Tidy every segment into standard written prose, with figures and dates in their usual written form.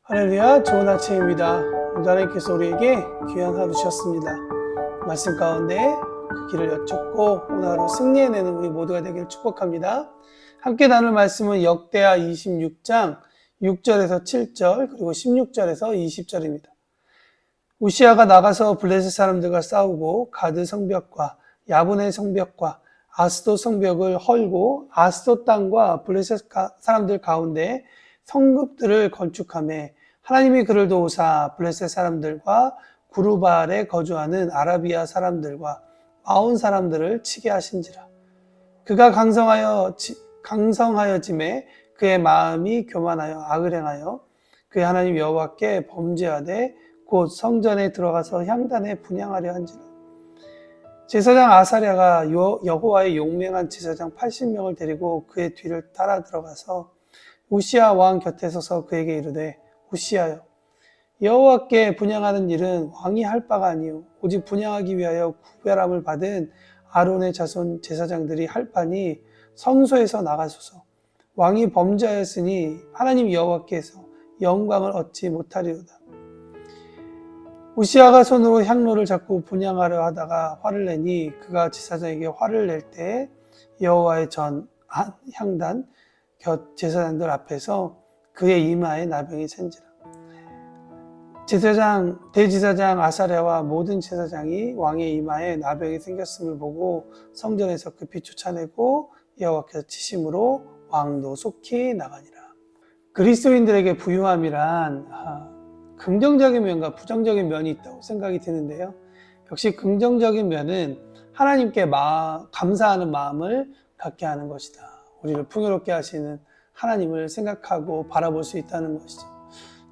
할렐루야, 좋은 아침입니다. 오늘 하나님께서 우리에게 귀한 하루 주셨습니다. 말씀 가운데 그 길을 여쭙고 오늘 하루 승리해내는 우리 모두가 되기를 축복합니다. 함께 나눌 말씀은 역대하 26장 6절에서 7절 그리고 16절에서 20절입니다. 우시아가 나가서 블레셋 사람들과 싸우고 가드 성벽과 야분의 성벽과 아스돗 성벽을 헐고 아스돗 땅과 블레셋 사람들 가운데 성읍들을 건축하며 하나님이 그를 도우사 블레셋 사람들과 구르바알에 거주하는 아라비아 사람들과 마온 사람들을 치게 하신지라. 그가 강성하여짐에 그의 마음이 교만하여 악을 행하여 그의 하나님 여호와께 범죄하되 곧 성전에 들어가서 향단에 분향하려 한지라. 제사장 아사랴가 여호와의 용맹한 제사장 80명을 데리고 그의 뒤를 따라 들어가서 우시아 왕 곁에 서서 그에게 이르되 우시아여, 여호와께 분향하는 일은 왕이 할 바가 아니요 오직 분향하기 위하여 구별함을 받은 아론의 자손 제사장들이 할 바니 성소에서 나가소서. 왕이 범죄하였으니 하나님 여호와께서 영광을 얻지 못하리로다. 우시아가 손으로 향로를 잡고 분향하려 하다가 화를 내니 그가 제사장에게 화를 낼 때 여호와의 전 향단 곁 제사장들 앞에서 그의 이마에 나병이 생지라. 대제사장 아사랴와 모든 제사장이 왕의 이마에 나병이 생겼음을 보고 성전에서 급히 쫓아내고 여호와께서 치심으로 왕도 속히 나가니라. 그리스도인들에게 부유함이란 긍정적인 면과 부정적인 면이 있다고 생각이 드는데요. 역시 긍정적인 면은 하나님께 감사하는 마음을 갖게 하는 것이다. 우리를 풍요롭게 하시는 하나님을 생각하고 바라볼 수 있다는 것이죠.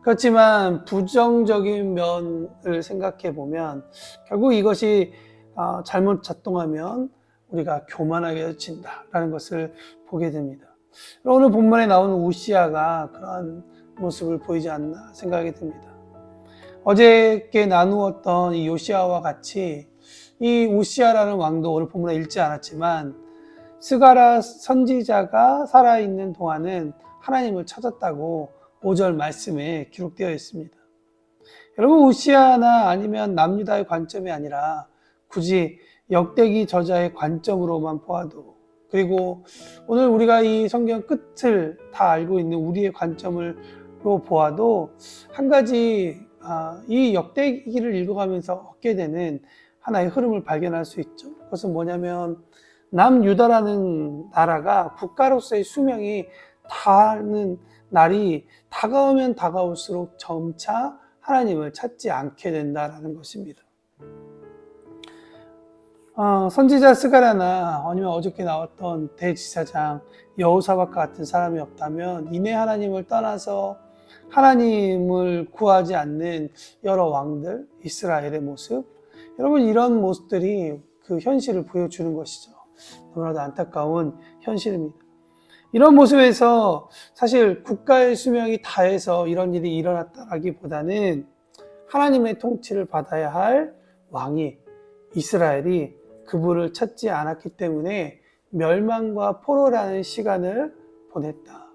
그렇지만 부정적인 면을 생각해 보면 결국 이것이 잘못 작동하면 우리가 교만하게 여친다라는 것을 보게 됩니다. 오늘 본문에 나오는 우시아가 그러한 모습을 보이지 않나 생각이 듭니다. 어저께 나누었던 이 요시아와 같이 이 우시아라는 왕도 오늘 본문에 읽지 않았지만 스가랴 선지자가 살아있는 동안은 하나님을 찾았다고 5절 말씀에 기록되어 있습니다. 여러분, 우시아나 아니면 남유다의 관점이 아니라 굳이 역대기 저자의 관점으로만 보아도, 그리고 오늘 우리가 이 성경 끝을 다 알고 있는 우리의 관점으로 보아도 한 가지 이 역대기를 읽어가면서 얻게 되는 하나의 흐름을 발견할 수 있죠. 그것은 뭐냐면 남유다라는 나라가 국가로서의 수명이 닿는 날이 다가오면 다가올수록 점차 하나님을 찾지 않게 된다는 것입니다. 선지자 스가랴나 아니면 어저께 나왔던 대지사장 여호사밧과 같은 사람이 없다면 이내 하나님을 떠나서 하나님을 구하지 않는 여러 왕들, 이스라엘의 모습, 여러분 이런 모습들이 그 현실을 보여주는 것이죠. 너무나도 안타까운 현실입니다. 이런 모습에서 사실 국가의 수명이 다해서 이런 일이 일어났다라기보다는 하나님의 통치를 받아야 할 왕이 이스라엘이 그분을 찾지 않았기 때문에 멸망과 포로라는 시간을 보냈다.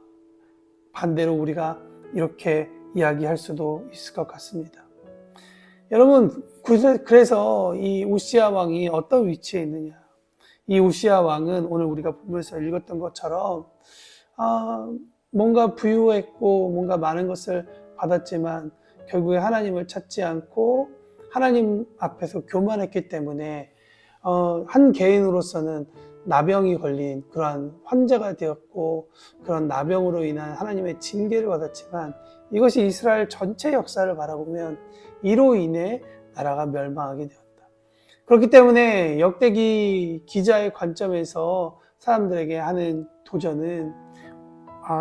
반대로 우리가 이렇게 이야기할 수도 있을 것 같습니다. 여러분, 그래서 이 우시아 왕이 어떤 위치에 있느냐? 이 우시아 왕은 오늘 우리가 본문에서 읽었던 것처럼 뭔가 부유했고 뭔가 많은 것을 받았지만 결국에 하나님을 찾지 않고 하나님 앞에서 교만했기 때문에 한 개인으로서는 나병이 걸린 그러한 환자가 되었고 그런 나병으로 인한 하나님의 징계를 받았지만 이것이 이스라엘 전체 역사를 바라보면 이로 인해 나라가 멸망하게 되었다. 그렇기 때문에 역대기 기자의 관점에서 사람들에게 하는 도전은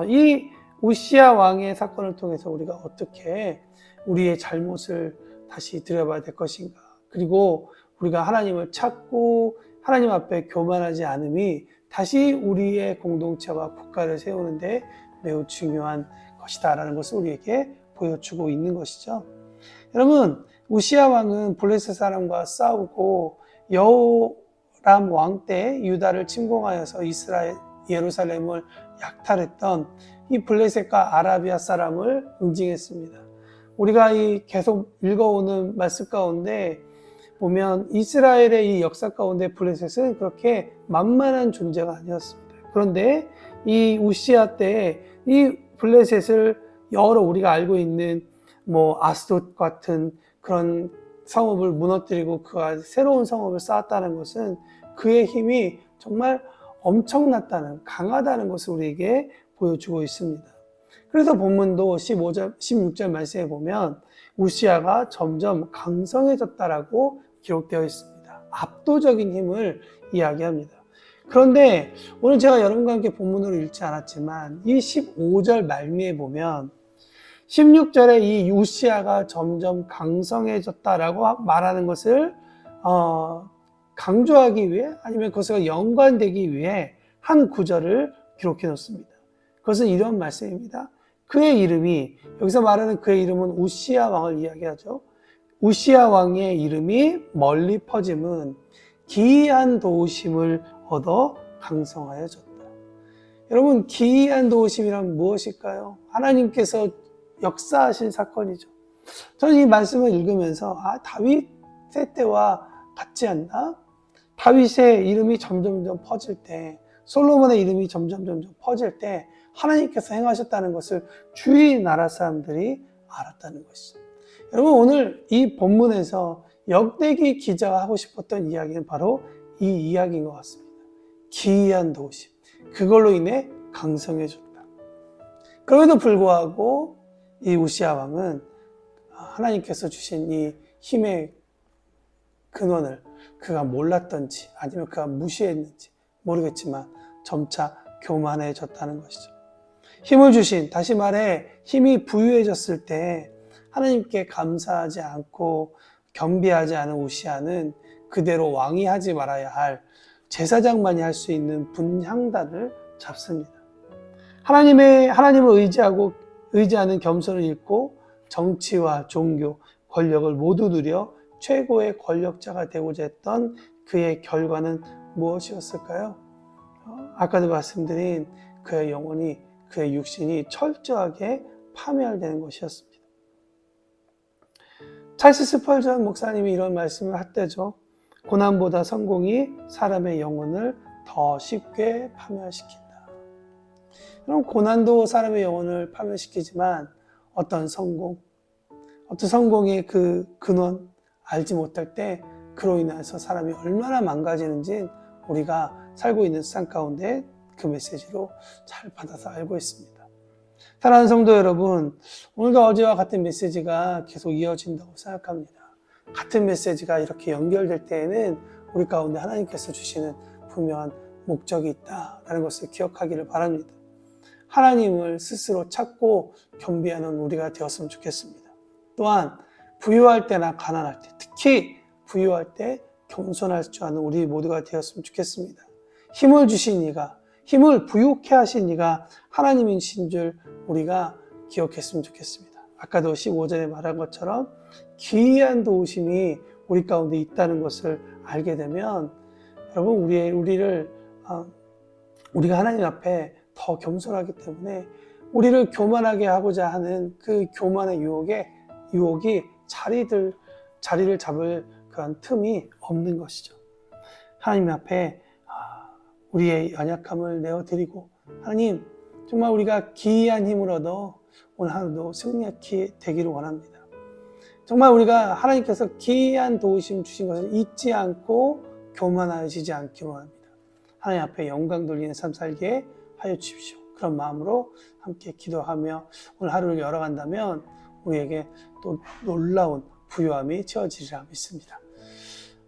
이 우시아 왕의 사건을 통해서 우리가 어떻게 우리의 잘못을 다시 들여봐야 될 것인가, 그리고 우리가 하나님을 찾고 하나님 앞에 교만하지 않음이 다시 우리의 공동체와 국가를 세우는데 매우 중요한 것이다 라는 것을 우리에게 보여주고 있는 것이죠. 여러분, 우시아 왕은 블레셋 사람과 싸우고 여호람 왕 때 유다를 침공하여서 예루살렘을 약탈했던 이 블레셋과 아라비아 사람을 응징했습니다. 우리가 이 계속 읽어오는 말씀 가운데 보면 이스라엘의 이 역사 가운데 블레셋은 그렇게 만만한 존재가 아니었습니다. 그런데 이 우시아 때 이 블레셋을 여러 우리가 알고 있는 뭐 아스돗 같은 그런 성읍을 무너뜨리고 그 새로운 성읍을 쌓았다는 것은 그의 힘이 정말 엄청났다는, 강하다는 것을 우리에게 보여주고 있습니다. 그래서 본문도 15절, 16절 말씀에 보면 우시아가 점점 강성해졌다라고 기록되어 있습니다. 압도적인 힘을 이야기합니다. 그런데 오늘 제가 여러분과 함께 본문으로 읽지 않았지만 이 15절 말미에 보면 16절에 이 우시아가 점점 강성해졌다라고 말하는 것을 강조하기 위해 아니면 그것과 연관되기 위해 한 구절을 기록해 놓습니다. 그것은 이런 말씀입니다. 그의 이름이, 여기서 말하는 그의 이름은 우시아 왕을 이야기하죠. 우시아 왕의 이름이 멀리 퍼짐은 기이한 도우심을 얻어 강성하여졌다. 여러분, 기이한 도우심이란 무엇일까요? 하나님께서 역사하신 사건이죠. 저는 이 말씀을 읽으면서 다윗의 때와 같지 않나? 다윗의 이름이 점점 퍼질 때, 솔로몬의 이름이 점점 퍼질 때 하나님께서 행하셨다는 것을 주위 나라 사람들이 알았다는 것이죠. 여러분, 오늘 이 본문에서 역대기 기자가 하고 싶었던 이야기는 바로 이 이야기인 것 같습니다. 기이한 도우심, 그걸로 인해 강성해졌다. 그럼에도 불구하고 이 우시아 왕은 하나님께서 주신 이 힘의 근원을 그가 몰랐던지 아니면 그가 무시했는지 모르겠지만 점차 교만해졌다는 것이죠. 힘을 주신, 다시 말해 힘이 부유해졌을 때 하나님께 감사하지 않고 겸비하지 않은 우시아는 그대로 왕이 하지 말아야 할 제사장만이 할 수 있는 분향단을 잡습니다. 하나님을 의지하는 겸손을 잃고 정치와 종교, 권력을 모두 누려 최고의 권력자가 되고자 했던 그의 결과는 무엇이었을까요? 아까도 말씀드린 그의 영혼이, 그의 육신이 철저하게 파멸되는 것이었습니다. 찰스 스펄전 목사님이 이런 말씀을 했대죠. 고난보다 성공이 사람의 영혼을 더 쉽게 파멸시킨다. 그럼 고난도 사람의 영혼을 파멸시키지만 어떤 성공의 그 근원 알지 못할 때 그로 인해서 사람이 얼마나 망가지는지 우리가 살고 있는 세상 가운데 그 메시지로 잘 받아서 알고 있습니다. 사랑하는 성도 여러분, 오늘도 어제와 같은 메시지가 계속 이어진다고 생각합니다. 같은 메시지가 이렇게 연결될 때에는 우리 가운데 하나님께서 주시는 분명한 목적이 있다는 것을 기억하기를 바랍니다. 하나님을 스스로 찾고 겸비하는 우리가 되었으면 좋겠습니다. 또한 부유할 때나 가난할 때, 특히 부유할 때 겸손할 줄 아는 우리 모두가 되었으면 좋겠습니다. 힘을 주신 이가, 힘을 부유케 하신 이가 하나님이신 줄 우리가 기억했으면 좋겠습니다. 아까도 15절에 말한 것처럼 기이한 도우심이 우리 가운데 있다는 것을 알게 되면 여러분, 우리가 하나님 앞에 더 겸손하기 때문에 우리를 교만하게 하고자 하는 그 교만의 유혹이 자리를 잡을 그런 틈이 없는 것이죠. 하나님 앞에 우리의 연약함을 내어드리고, 하나님, 정말 우리가 기이한 힘을 얻어 오늘 하루도 승리하게 되기를 원합니다. 정말 우리가 하나님께서 기이한 도우심 주신 것을 잊지 않고 교만하시지 않기로 합니다. 하나님 앞에 영광 돌리는 삶 살게 하여 주십시오. 그런 마음으로 함께 기도하며 오늘 하루를 열어간다면 우리에게 또 놀라운 부유함이 채워지리라 믿습니다.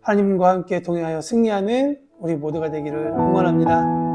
하나님과 함께 동행하여 승리하는 우리 모두가 되기를 응원합니다.